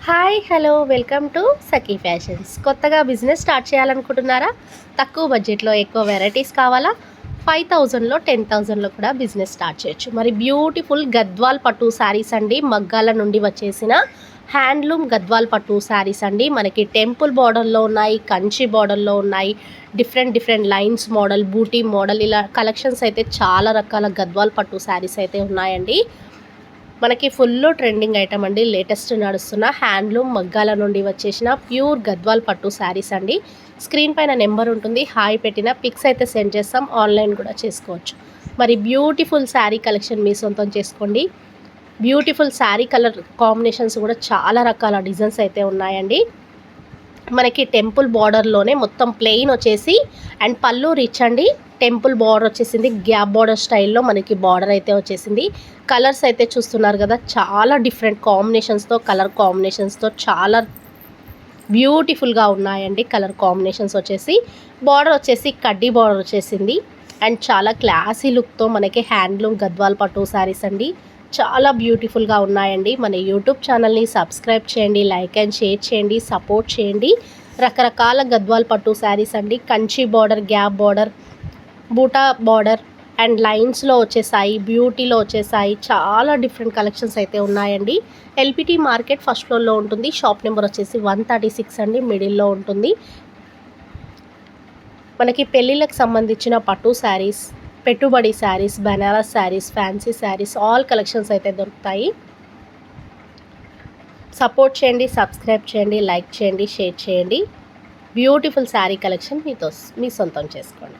Hi hello welcome to Sakhi fashions. కొత్తగా business start చేయాలనుకుంటున్నారా? తక్కువ బడ్జెట్లో ఎక్కువ వెరైటీస్ కావాలా? 5000లో 10,000లో కూడా బిజినెస్ స్టార్ట్ చేయొచ్చు. మరి బ్యూటిఫుల్ గద్వాల్ పట్టు శారీస్ అండి, మగ్గాల నుండి వచ్చేసిన హ్యాండ్లూమ్ గద్వాల్ పట్టు శారీస్ అండి. మనకి టెంపుల్ బార్డర్లో ఉన్నాయి, కంచి బార్డర్లో ఉన్నాయి, డిఫరెంట్ లైన్స్ మోడల్, బూటీ మోడల్, ఇలా కలెక్షన్స్ అయితే చాలా రకాల గద్వాల్ పట్టు శారీస్ అయితే ఉన్నాయండి. మనకి ఫుల్ ట్రెండింగ్ ఐటమ్ అండి, లేటెస్ట్ నడుస్తున్న హ్యాండ్లూమ్ మగ్గాల నుండి వచ్చేసిన ప్యూర్ గద్వాల్ పట్టు శారీస్ అండి. స్క్రీన్ పైన నెంబర్ ఉంటుంది, హాయ్ పెట్టిన పిక్స్ అయితే సెండ్ చేస్తాం, ఆన్లైన్ కూడా చేసుకోవచ్చు. మరి బ్యూటిఫుల్ శారీ కలెక్షన్ మీ సొంతం చేసుకోండి. బ్యూటిఫుల్ శారీ కలర్ కాంబినేషన్స్ కూడా చాలా రకాల డిజైన్స్ అయితే ఉన్నాయండి. మనకి టెంపుల్ బార్డర్లోనే మొత్తం ప్లెయిన్ వచ్చేసి అండ్ పళ్ళు రిచ్ అండి. టెంపుల్ బార్డర్ వచ్చేసింది, గ్యాప్ బార్డర్ స్టైల్లో మనకి బార్డర్ అయితే వచ్చేసింది. కలర్స్ అయితే చూస్తున్నారు కదా, చాలా డిఫరెంట్ కాంబినేషన్స్తో, కలర్ కాంబినేషన్స్తో చాలా బ్యూటిఫుల్గా ఉన్నాయండి. కలర్ కాంబినేషన్స్ వచ్చేసి బార్డర్ వచ్చేసి కడ్డీ బార్డర్ వచ్చేసింది అండ్ చాలా క్లాసీ లుక్తో మనకి హ్యాండ్లూమ్ గద్వాల్ పట్టు శారీస్ అండి. చాలా బ్యూటిఫుల్గా ఉన్నాయండి. మన యూట్యూబ్ ఛానల్ని సబ్స్క్రైబ్ చేయండి, లైక్ అండ్ షేర్ చేయండి, సపోర్ట్ చేయండి. రకరకాల గద్వాల్ పట్టు శారీస్ అండి, కంచి బార్డర్, గ్యాప్ బార్డర్, బూటా బార్డర్ అండ్ లైన్స్లో వచ్చేసాయి, బ్యూటీలో వచ్చేసాయి. చాలా డిఫరెంట్ కలెక్షన్స్ అయితే ఉన్నాయండి. ఎల్పిటి మార్కెట్ ఫస్ట్ ఫ్లోర్లో ఉంటుంది. షాప్ నెంబర్ వచ్చేసి 136 అండి, మిడిల్లో ఉంటుంది. మనకి పెళ్ళిళ్ళకి సంబంధించిన పట్టు శారీస్, పెట్టుబడి saris, Banaras saris, fancy saris, all collections అయితే దొరుకుతాయి. సపోర్ట్ చేయండి, సబ్స్క్రైబ్ చేయండి, లైక్ చేయండి, షేర్ చేయండి. బ్యూటిఫుల్ శారీ కలెక్షన్ మీ సొంతం చేసుకోండి.